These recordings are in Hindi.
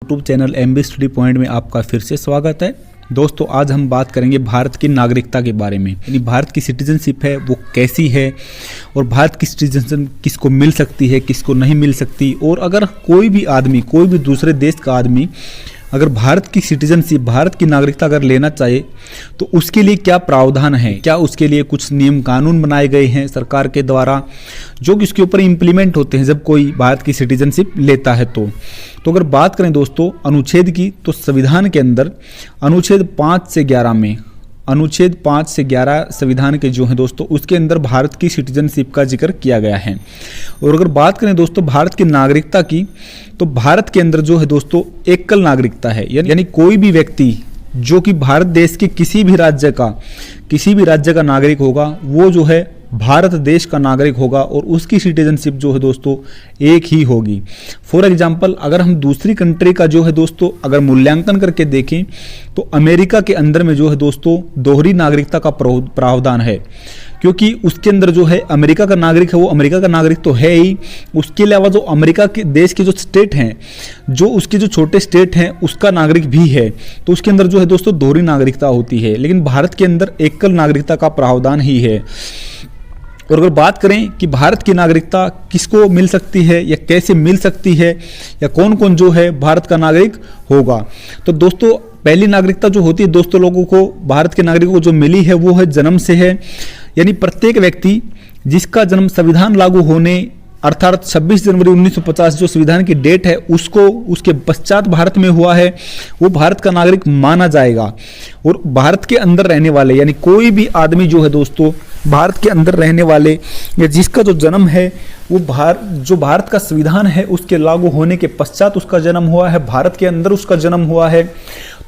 YouTube channel MB study point में आपका फिर से स्वागत है। दोस्तों, आज हम बात करेंगे भारत की नागरिकता के बारे में, यानी भारत की सिटीजनशिप है वो कैसी है और भारत की सिटीजनशिप किसको मिल सकती है, किसको नहीं मिल सकती। और अगर कोई भी आदमी, कोई भी दूसरे देश का आदमी अगर भारत की सिटीजनशिप, भारत की नागरिकता अगर लेना चाहे तो उसके लिए क्या प्रावधान है, क्या उसके लिए कुछ नियम कानून बनाए गए हैं सरकार के द्वारा जो कि उसके ऊपर इम्प्लीमेंट होते हैं जब कोई भारत की सिटीजनशिप लेता है। तो अगर बात करें दोस्तों अनुच्छेद की, तो संविधान के अंदर अनुच्छेद 5 से 11 में, अनुच्छेद 5 से 11 संविधान के जो हैं दोस्तों, उसके अंदर भारत की सिटीजनशिप का जिक्र किया गया है। और अगर बात करें दोस्तों भारत की नागरिकता की, तो भारत के अंदर जो है दोस्तों एकल नागरिकता है, यानी कोई भी व्यक्ति जो कि भारत देश के किसी भी राज्य का नागरिक होगा वो जो है भारत देश का नागरिक होगा और उसकी सिटीजनशिप जो है दोस्तों एक ही होगी। फॉर एग्जांपल, अगर हम दूसरी कंट्री का जो है दोस्तों अगर मूल्यांकन करके देखें तो अमेरिका के अंदर में जो है दोस्तों दोहरी नागरिकता का प्रावधान है, क्योंकि उसके अंदर जो है अमेरिका का नागरिक है वो अमेरिका का नागरिक तो है ही, उसके अलावा जो अमेरिका के देश के जो स्टेट हैं, जो उसके जो छोटे स्टेट हैं उसका नागरिक भी है, तो उसके अंदर जो है दोस्तों दोहरी नागरिकता होती है। लेकिन भारत के अंदर एकल नागरिकता का प्रावधान ही है। और अगर बात करें कि भारत की नागरिकता किसको मिल सकती है या कैसे मिल सकती है या कौन कौन जो है भारत का नागरिक होगा, तो दोस्तों पहली नागरिकता जो होती है दोस्तों लोगों को, भारत के नागरिकों को जो मिली है वो है जन्म से है, यानी प्रत्येक व्यक्ति जिसका जन्म संविधान लागू होने अर्थात 26 जनवरी 1950 जो संविधान की डेट है उसको उसके पश्चात भारत में हुआ है वो भारत का नागरिक माना जाएगा। और भारत के अंदर रहने वाले यानी कोई भी आदमी जो है दोस्तों भारत के अंदर रहने वाले या जिसका जो जन्म है वो जो भारत का संविधान है उसके लागू होने के पश्चात उसका जन्म हुआ है, भारत के अंदर उसका जन्म हुआ है,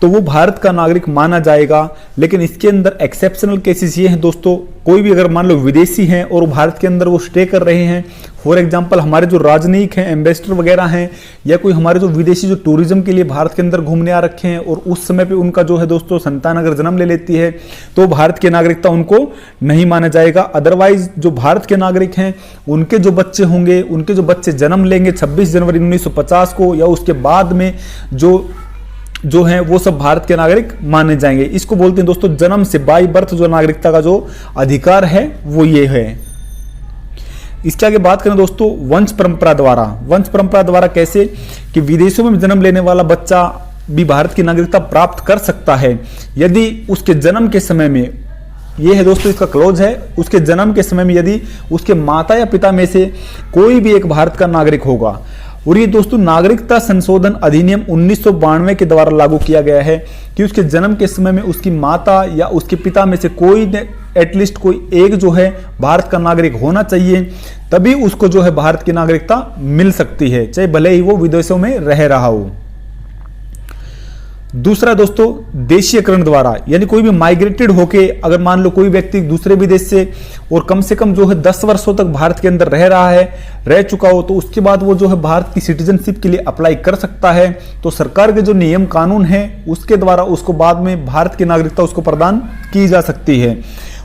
तो वो भारत का नागरिक माना जाएगा। लेकिन इसके अंदर एक्सेप्शनल केसेस ये हैं दोस्तों, कोई भी अगर मान लो विदेशी हैं और भारत के अंदर वो स्टे कर रहे हैं, फॉर एग्जांपल हमारे जो राजनयिक हैं, एम्बेसडर वगैरह हैं, या कोई हमारे जो विदेशी जो टूरिज्म के लिए भारत के अंदर घूमने आ रखे हैं और उस समय पे उनका जो है दोस्तों संतान अगर जन्म ले लेती है तो भारत की नागरिकता उनको नहीं माना जाएगा। अदरवाइज जो भारत के नागरिक हैं उनके जो बच्चे होंगे, उनके जो बच्चे जन्म लेंगे 26 जनवरी 1950 को या उसके बाद में जो है वो सब भारत के नागरिक माने जाएंगे। इसको बोलते हैं दोस्तों जन्म से बाय बर्थ जो नागरिकता का जो अधिकार है वो ये है। इसके आगे बात करें दोस्तों वंश परंपरा द्वारा कैसे कि विदेशों में जन्म लेने वाला बच्चा भी भारत की नागरिकता प्राप्त कर सकता है यदि उसके जन्म के समय में, ये है दोस्तों इसका क्लोज है, उसके जन्म के समय में यदि उसके माता या पिता में से कोई भी एक भारत का नागरिक होगा। और ये दोस्तों नागरिकता संशोधन अधिनियम 1992 के द्वारा लागू किया गया है कि उसके जन्म के समय में उसकी माता या उसके पिता में से कोई एटलीस्ट कोई एक जो है भारत का नागरिक होना चाहिए, तभी उसको जो है भारत की नागरिकता मिल सकती है, चाहे भले ही वो विदेशों में रह रहा हो। दूसरा दोस्तों देशीयकरण द्वारा, यानी कोई भी माइग्रेटेड होके अगर मान लो कोई व्यक्ति दूसरे विदेश से और कम से कम जो है 10 वर्षों तक भारत के अंदर रह चुका हो, तो उसके बाद वो जो है भारत की सिटीजनशिप के लिए अप्लाई कर सकता है। तो सरकार के जो नियम कानून है उसके द्वारा उसको बाद में भारत की नागरिकता उसको प्रदान की जा सकती है।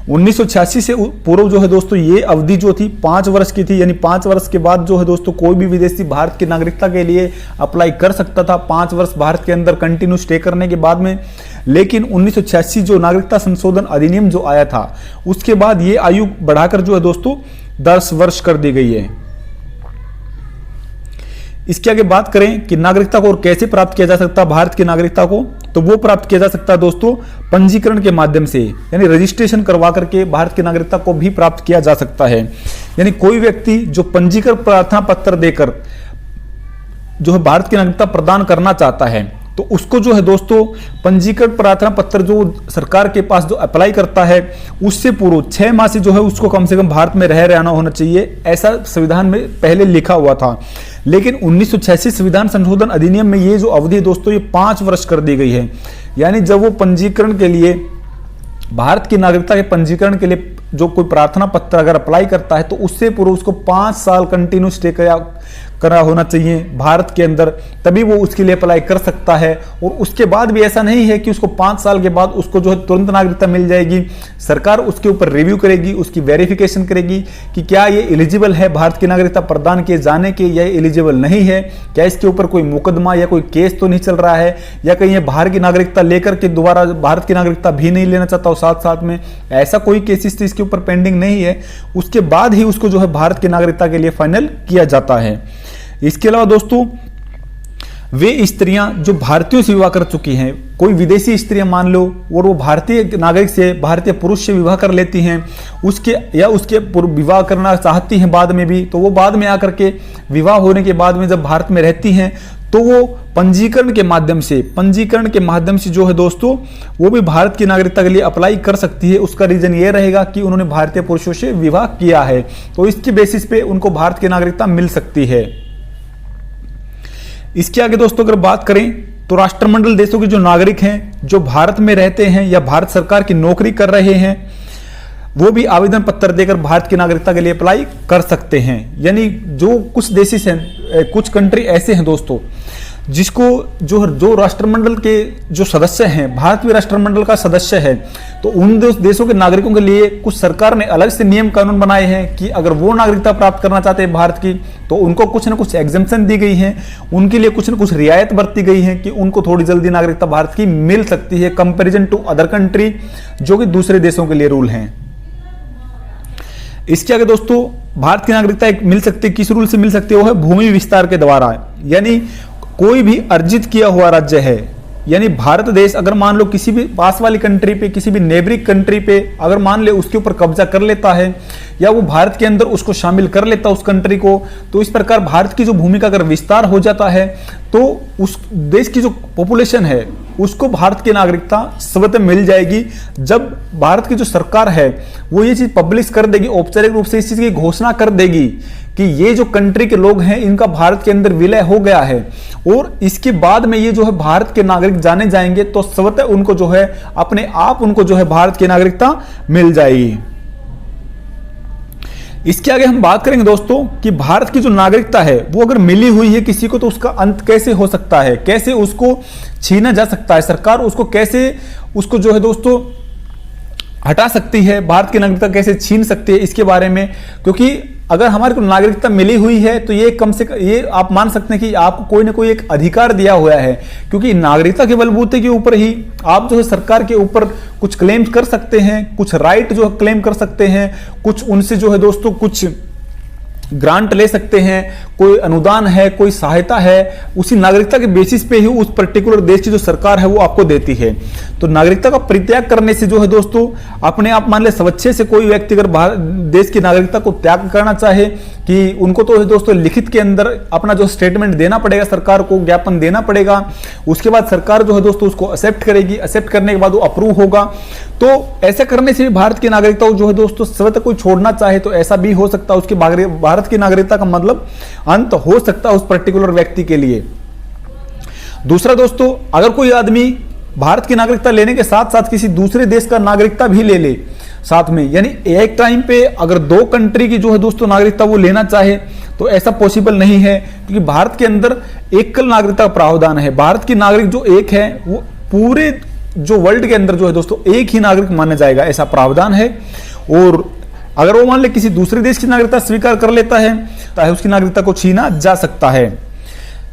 1986 से पूर्व जो है दोस्तों ये अवधि जो थी 5 वर्ष की थी, यानी 5 वर्ष के बाद जो है दोस्तों कोई भी विदेशी भारत की नागरिकता के लिए अप्लाई कर सकता था 5 वर्ष भारत के अंदर कंटिन्यू स्टे करने के बाद में। लेकिन 1986 जो नागरिकता संशोधन अधिनियम जो आया था उसके बाद ये आयु बढ़ाकर जो है दोस्तों 10 वर्ष कर दी गई है। इसके आगे बात करें कि नागरिकता को और कैसे प्राप्त किया जा सकता है भारत की नागरिकता को, तो वो प्राप्त किया जा सकता है दोस्तों पंजीकरण के माध्यम से, यानी रजिस्ट्रेशन करवा करके भारत की नागरिकता को भी प्राप्त किया जा सकता है। यानी कोई व्यक्ति जो पंजीकृत प्रार्थना पत्र देकर जो है भारत की नागरिकता प्रदान करना चाहता है तो उसको जो है दोस्तों पंजीकृत प्रार्थना पत्र जो सरकार के पास जो अप्लाई करता है उससे पूर्व 6 माह से जो है उसको कम से कम भारत में रहना होना चाहिए, ऐसा संविधान में पहले लिखा हुआ था। लेकिन 1986 संविधान संशोधन अधिनियम में ये जो अवधि दोस्तों ये 5 वर्ष कर दी गई है। यानी जब वो पंजीकरण के लिए, भारत की नागरिकता के पंजीकरण के लिए जो कोई प्रार्थना पत्र अगर अप्लाई करता है तो उससे पूर्व उसको 5 साल कंटिन्यू स्टे करा होना चाहिए भारत के अंदर, तभी वो उसके लिए अप्लाई कर सकता है। और उसके बाद भी ऐसा नहीं है कि उसको 5 साल के बाद उसको जो है तुरंत नागरिकता मिल जाएगी। सरकार उसके ऊपर रिव्यू करेगी, उसकी वेरिफिकेशन करेगी कि क्या ये एलिजिबल है भारत की नागरिकता प्रदान किए जाने के या एलिजिबल नहीं है, क्या इसके ऊपर कोई मुकदमा या कोई केस तो नहीं चल रहा है, या कहीं ये बाहर की नागरिकता लेकर के दोबारा भारत की नागरिकता भी नहीं लेना चाहता हो साथ साथ में, ऐसा कोई केसेस तो इसके ऊपर पेंडिंग नहीं है। उसके बाद ही उसको जो है भारत की नागरिकता के लिए फाइनल किया जाता है। इसके अलावा दोस्तों, वे स्त्रियां जो भारतीयों से विवाह कर चुकी हैं, कोई विदेशी स्त्रियां मान लो और वो भारतीय नागरिक से, भारतीय पुरुष से विवाह कर लेती हैं, उसके विवाह करना चाहती हैं बाद में भी, तो वो बाद में आकर के विवाह होने के बाद में जब भारत में रहती हैं तो वो पंजीकरण के माध्यम से जो है दोस्तों वो भी भारत की नागरिकता के लिए अप्लाई कर सकती है। उसका रीजन ये रहेगा कि उन्होंने भारतीय पुरुषों से विवाह किया है, तो इसके बेसिस पे उनको भारत की नागरिकता मिल सकती है। इसके आगे दोस्तों अगर बात करें तो राष्ट्रमंडल देशों के जो नागरिक हैं, जो भारत में रहते हैं या भारत सरकार की नौकरी कर रहे हैं, वो भी आवेदन पत्र देकर भारत की नागरिकता के लिए अप्लाई कर सकते हैं। यानी जो कुछ देश हैं, कुछ कंट्री ऐसे हैं दोस्तों जिसको जो राष्ट्रमंडल के जो सदस्य हैं, भारत भी राष्ट्रमंडल का सदस्य है, तो उन देशों के नागरिकों के लिए कुछ सरकार ने अलग से नियम कानून बनाए हैं कि अगर वो नागरिकता प्राप्त करना चाहते हैं भारत की, तो उनको कुछ ना कुछ एग्जेम्पशन दी गई है, उनके लिए कुछ ना कुछ रियायत बरती गई है कि उनको थोड़ी जल्दी नागरिकता भारत की मिल सकती है कंपेरिजन टू अदर कंट्री जो कि दूसरे देशों के लिए रूल हैं। इसके आगे दोस्तों, भारत की नागरिकता एक मिल सकती है, किस रूल से मिल सकती है, वो है भूमि विस्तार के द्वारा। यानी कोई भी अर्जित किया हुआ राज्य है, यानी भारत देश अगर मान लो किसी भी पास वाली कंट्री पे, किसी भी नेबरिंग कंट्री पे अगर मान ले उसके ऊपर कब्जा कर लेता है या वो भारत के अंदर उसको शामिल कर लेता है उस कंट्री को, तो इस प्रकार भारत की जो भूमि का अगर विस्तार हो जाता है तो उस देश की जो पॉपुलेशन है उसको भारत की नागरिकता स्वतः मिल जाएगी। जब भारत की जो सरकार है वो ये चीज पब्लिश कर देगी, औपचारिक रूप से इस चीज की घोषणा कर देगी कि ये जो कंट्री के लोग हैं इनका भारत के अंदर विलय हो गया है, और इसके बाद में ये जो है भारत के नागरिक जाने जाएंगे, तो स्वतः उनको जो है अपने आप उनको जो है भारत की नागरिकता मिल जाएगी। इसके आगे हम बात करेंगे दोस्तों कि भारत की जो नागरिकता है वो अगर मिली हुई है किसी को, तो उसका अंत कैसे हो सकता है, कैसे उसको छीना जा सकता है, सरकार उसको कैसे उसको जो है दोस्तों हटा सकती है, भारत की नागरिकता कैसे छीन सकती है, इसके बारे में। क्योंकि अगर हमारे को नागरिकता मिली हुई है तो ये कम से कम ये आप मान सकते हैं कि आपको कोई ना कोई एक अधिकार दिया हुआ है, क्योंकि नागरिकता के बलबूते के ऊपर ही आप जो है सरकार के ऊपर कुछ क्लेम कर सकते हैं, कुछ राइट जो है क्लेम कर सकते हैं, कुछ उनसे जो है दोस्तों कुछ ग्रांट ले सकते हैं, कोई अनुदान है, कोई सहायता है, उसी नागरिकता के बेसिस पे ही उस पर्टिकुलर देश की जो सरकार है वो आपको देती है। तो नागरिकता का परित्याग करने से जो है दोस्तों अपने आप मान ले स्वेच्छा से कोई व्यक्ति अगर देश की नागरिकता को त्याग करना चाहे कि उनको तो है दोस्तों लिखित के अंदर अपना जो स्टेटमेंट देना पड़ेगा, सरकार को ज्ञापन देना पड़ेगा, उसके बाद सरकार जो है दोस्तों उसको एक्सेप्ट करेगी, एक्सेप्ट करने के बाद वो अप्रूव होगा। तो ऐसा करने से भी भारत की नागरिकता जो है दोस्तों स्वतः कोई छोड़ना चाहे तो ऐसा भी हो सकता है, उसके भारत की नागरिकता का मतलब अंत हो सकता है उस पर्टिकुलर व्यक्ति के लिए। दूसरा दोस्तों, अगर कोई आदमी भारत की नागरिकता लेने के साथ साथ किसी दूसरे देश का नागरिकता भी ले ले साथ में, यानी एक टाइम पे अगर 2 कंट्री की जो है दोस्तों नागरिकता वो लेना चाहे तो ऐसा पॉसिबल नहीं है, क्योंकि भारत के अंदर एकल नागरिकता प्रावधान है। भारत की नागरिक जो एक है वो पूरे जो वर्ल्ड के अंदर जो है दोस्तों एक ही नागरिक माना जाएगा, ऐसा प्रावधान है। और अगर वो मान ले किसी दूसरे देश की नागरिकता स्वीकार कर लेता है तो उसकी नागरिकता को छीना जा सकता है।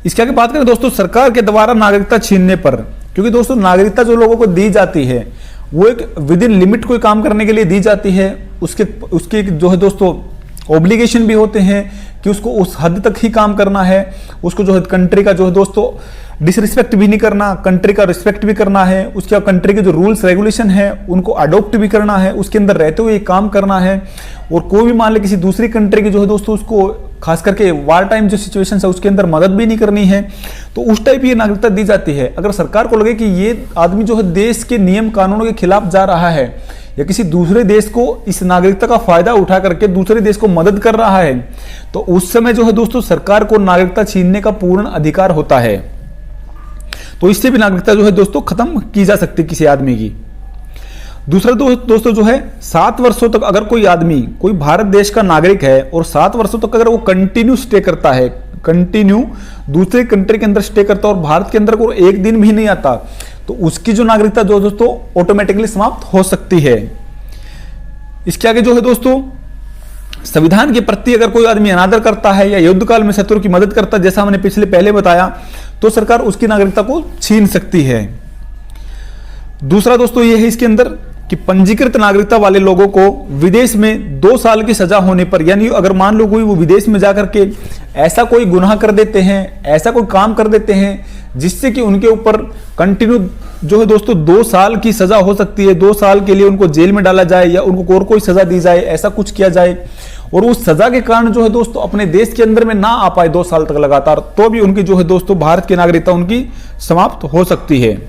इसके आगे बात करें दोस्तों सरकार के द्वारा नागरिकता छीनने पर, क्योंकि दोस्तों नागरिकता जो लोगों को दी जाती है वो एक विद इन लिमिट कोई काम करने के लिए दी जाती है, उसके जो है दोस्तों ऑब्लिगेशन भी होते हैं कि उसको उस हद तक ही काम करना है, उसको जो है कंट्री का जो है दोस्तों डिसरिस्पेक्ट भी नहीं करना, कंट्री का रिस्पेक्ट भी करना है, उसके कंट्री के जो रूल्स रेगुलेशन है उनको अडॉप्ट भी करना है, उसके अंदर रहते हुए काम करना है। और कोई भी मान ले किसी दूसरी कंट्री की जो है दोस्तों उसको खास करके वार टाइम जो सिचुएशन है उसके अंदर मदद भी नहीं करनी है, तो उस टाइप की नागरिकता दी जाती है। अगर सरकार को लगे कि ये आदमी जो है देश के नियम कानूनों के खिलाफ जा रहा है या किसी दूसरे देश को इस नागरिकता का फायदा उठा करके दूसरे देश को मदद कर रहा है, तो उस समय जो है दोस्तों सरकार को नागरिकता छीनने का पूर्ण अधिकार होता है। तो इससे भी नागरिकता जो है दोस्तों खत्म की जा सकती है किसी आदमी की। दूसरा दोस्तों जो है 7 वर्षों तक अगर कोई आदमी कोई भारत देश का नागरिक है और 7 वर्षों तक अगर वो कंटिन्यू स्टे करता है कंटिन्यू दूसरे कंट्री के अंदर स्टे करता है और भारत के अंदर को एक दिन भी नहीं आता, तो उसकी जो नागरिकता जो दोस्तों ऑटोमेटिकली समाप्त हो सकती है। इसके आगे जो है दोस्तों, संविधान के प्रति अगर कोई आदमी अनादर करता है या युद्ध काल में शत्रु की मदद करता है, जैसा हमने पहले बताया, तो सरकार उसकी नागरिकता को छीन सकती है। दूसरा दोस्तों ये है इसके अंदर कि पंजीकृत नागरिकता वाले लोगों को विदेश में 2 साल की सजा होने पर, यानी अगर मान लो कोई वो विदेश में जाकर के ऐसा कोई गुनाह कर देते हैं, ऐसा कोई काम कर देते हैं जिससे कि उनके ऊपर कंटिन्यू जो है दोस्तों 2 साल की सजा हो सकती है, 2 साल के लिए उनको जेल में डाला जाए या उनको और कोई सजा दी जाए, ऐसा कुछ किया जाए और उस सजा के कारण जो है दोस्तों अपने देश के अंदर में ना आ पाए 2 साल तक लगातार, तो भी उनकी जो है दोस्तों भारत की नागरिकता उनकी समाप्त हो सकती है।